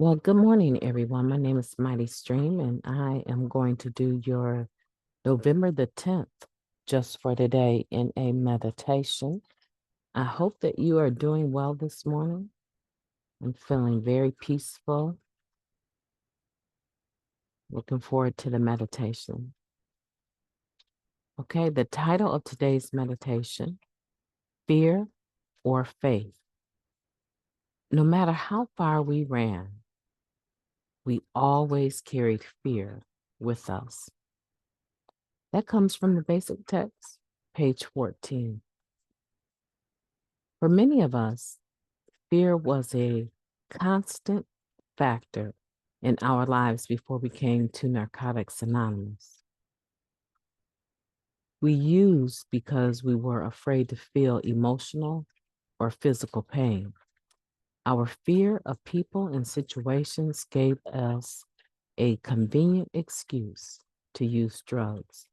Well, good morning, everyone. My name is MightyStream, and I am going to do your November the 10th just for today in a meditation. I hope that you are doing well this morning. I'm feeling very peaceful. Looking forward to the meditation. Okay, the title of today's meditation, Fear or Faith. No matter how far we ran, we always carried fear with us. That comes from the basic text, page 14. For many of us, fear was a constant factor in our lives before we came to Narcotics Anonymous. We used because we were afraid to feel emotional or physical pain. Our fear of people and situations gave us a convenient excuse to use drugs.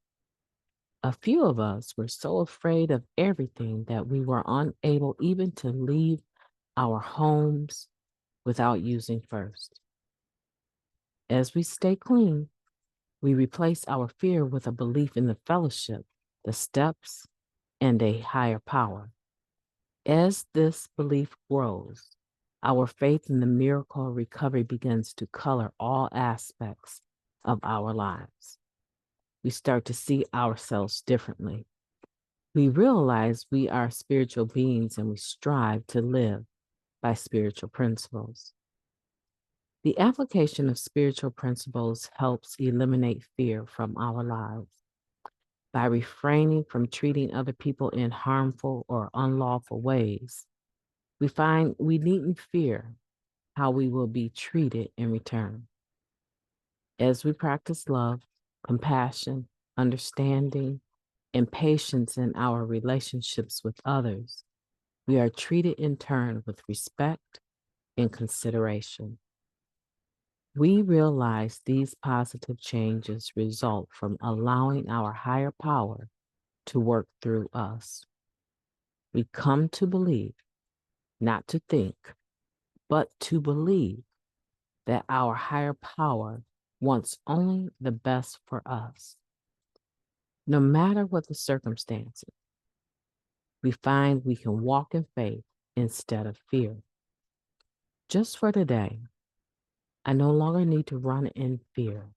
A few of us were so afraid of everything that we were unable even to leave our homes without using first. As we stay clean, we replace our fear with a belief in the fellowship, the steps, and a higher power. As this belief grows, our faith in the miracle of recovery begins to color all aspects of our lives. We start to see ourselves differently. We realize we are spiritual beings and we strive to live by spiritual principles. The application of spiritual principles helps eliminate fear from our lives. By refraining from treating other people in harmful or unlawful ways, we find we needn't fear how we will be treated in return. As we practice love, compassion, understanding, and patience in our relationships with others, we are treated in turn with respect and consideration. We realize these positive changes result from allowing our higher power to work through us. We come to believe, not to think, but to believe that our higher power wants only the best for us. No matter what the circumstances, we find we can walk in faith instead of fear. Just for today, I no longer need to run in fear,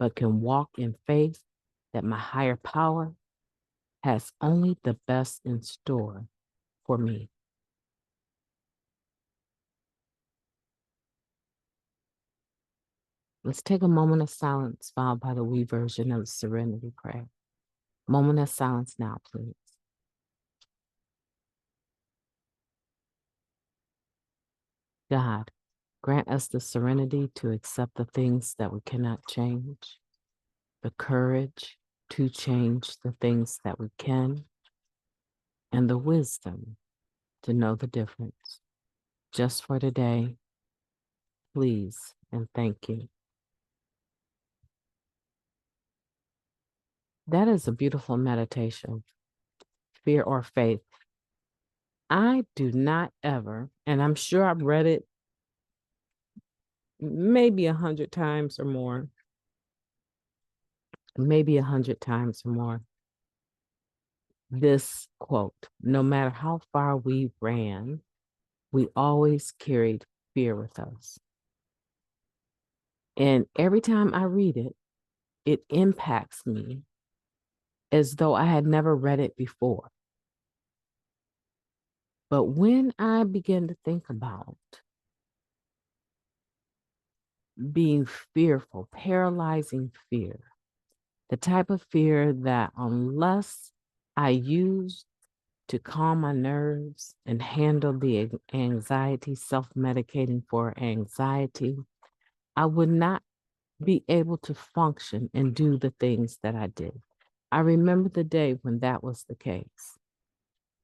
but can walk in faith that my higher power has only the best in store for me. Let's take a moment of silence followed by the we version of the Serenity Prayer. Moment of silence now, please. God, grant us the serenity to accept the things that we cannot change, the courage to change the things that we can, and the wisdom to know the difference. Just for today, please and thank you. That is a beautiful meditation, fear or faith. I do not ever, and I'm sure I've read it maybe 100 times or more, maybe 100 times or more. This quote, no matter how far we ran, we always carried fear with us. And every time I read it, it impacts me as though I had never read it before. But when I begin to think about being fearful, paralyzing fear, the type of fear that unless I use to calm my nerves and handle the anxiety, self-medicating for anxiety, I would not be able to function and do the things that I did. I remember the day when that was the case.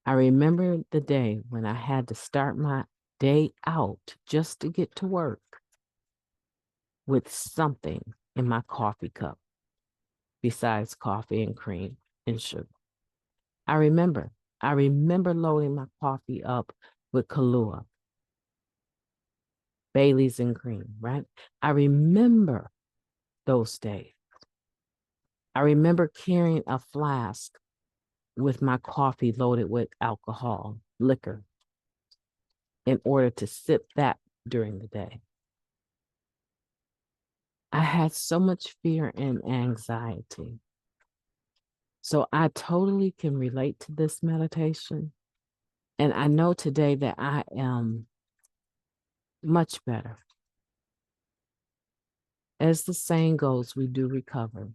I remember the day when I had to start my day out just to get to work with something in my coffee cup besides coffee and cream and sugar. I remember loading my coffee up with Kahlua Bailey's and cream, right? I remember those days. I remember carrying a flask with my coffee loaded with alcohol, liquor, in order to sip that during the day. I had so much fear and anxiety. So I totally can relate to this meditation. And I know today that I am much better. As the saying goes, we do recover.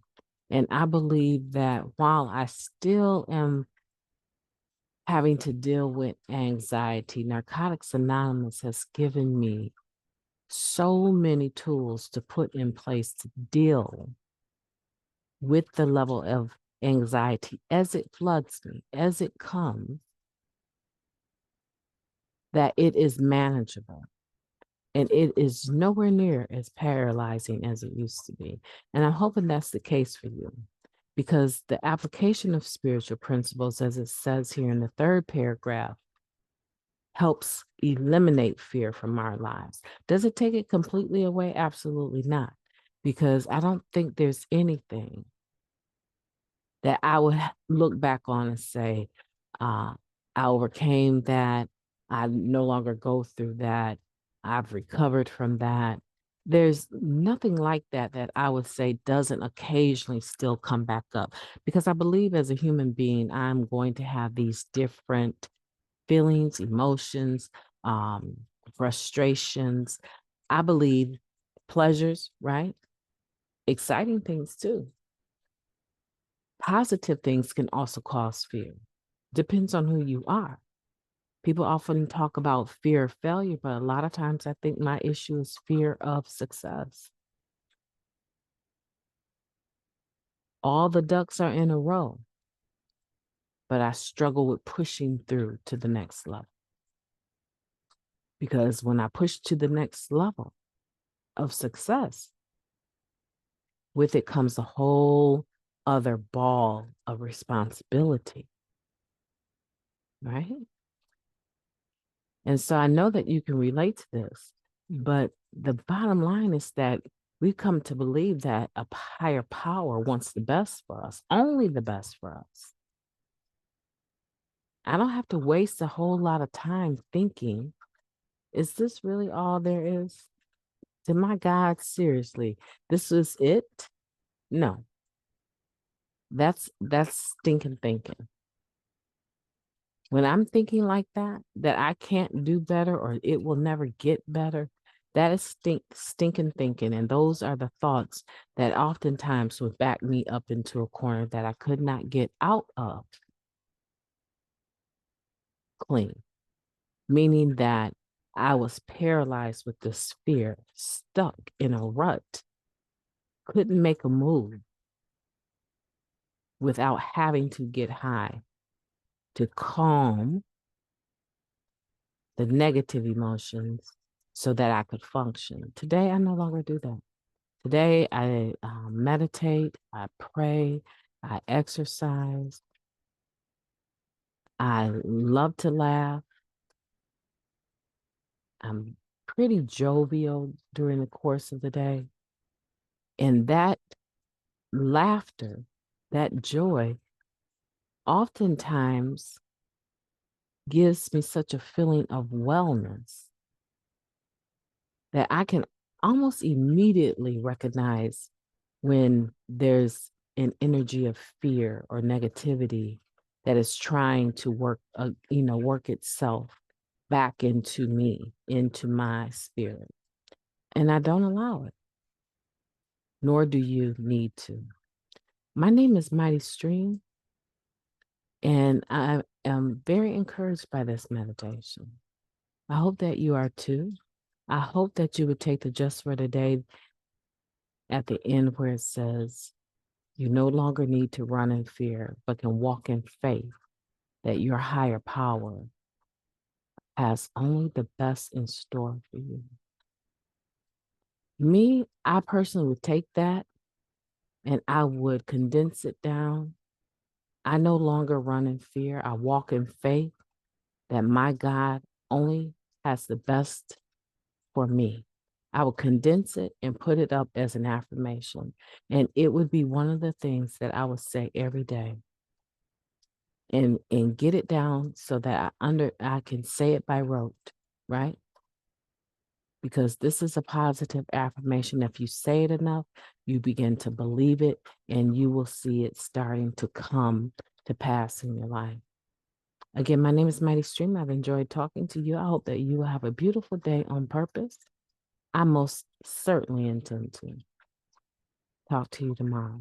And I believe that while I still am having to deal with anxiety, Narcotics Anonymous has given me so many tools to put in place to deal with the level of anxiety as it floods me, as it comes, that it is manageable. And it is nowhere near as paralyzing as it used to be. And I'm hoping that's the case for you, because the application of spiritual principles, as it says here in the third paragraph, helps eliminate fear from our lives. Does it take it completely away? Absolutely not. Because I don't think there's anything that I would look back on and say, I overcame that. I no longer go through that. I've recovered from that. There's nothing like that that I would say doesn't occasionally still come back up, because I believe as a human being, I'm going to have these different feelings, emotions, um, frustrations. I believe pleasures, right? Exciting things too. Positive things can also cause fear. Depends on who you are. People often talk about fear of failure, but a lot of times I think my issue is fear of success. All the ducks are in a row, but I struggle with pushing through to the next level. Because when I push to the next level of success, with it comes a whole other ball of responsibility, right? And so I know that you can relate to this, but the bottom line is that we've come to believe that a higher power wants the best for us, only the best for us. I don't have to waste a whole lot of time thinking, is this really all there is? To my God, seriously, this is it? No, that's stinking thinking. When I'm thinking like that I can't do better or it will never get better, that is stinking thinking. And those are the thoughts that oftentimes would back me up into a corner that I could not get out of clean, meaning that I was paralyzed with this fear, stuck in a rut, couldn't make a move without having to get high to calm the negative emotions so that I could function. Today, I no longer do that. Today, I meditate, I pray, I exercise. I love to laugh. I'm pretty jovial during the course of the day. And that laughter, that joy, oftentimes gives me such a feeling of wellness that I can almost immediately recognize when there's an energy of fear or negativity that is trying to work itself back into me, into my spirit. And I don't allow it, nor do you need to. My name is Mighty Stream, and I am very encouraged by this meditation. I hope that you are too. I hope that you would take the just for today at the end where it says, you no longer need to run in fear, but can walk in faith that your higher power has only the best in store for you. Me, I personally would take that and I would condense it down. I no longer run in fear. I walk in faith that my God only has the best for me. I would condense it and put it up as an affirmation. And it would be one of the things that I would say every day and get it down so that I can say it by rote, right? Because this is a positive affirmation. If you say it enough, you begin to believe it and you will see it starting to come to pass in your life. Again, my name is Mighty Stream. I've enjoyed talking to you. I hope that you will have a beautiful day on purpose. I most certainly intend to talk to you tomorrow.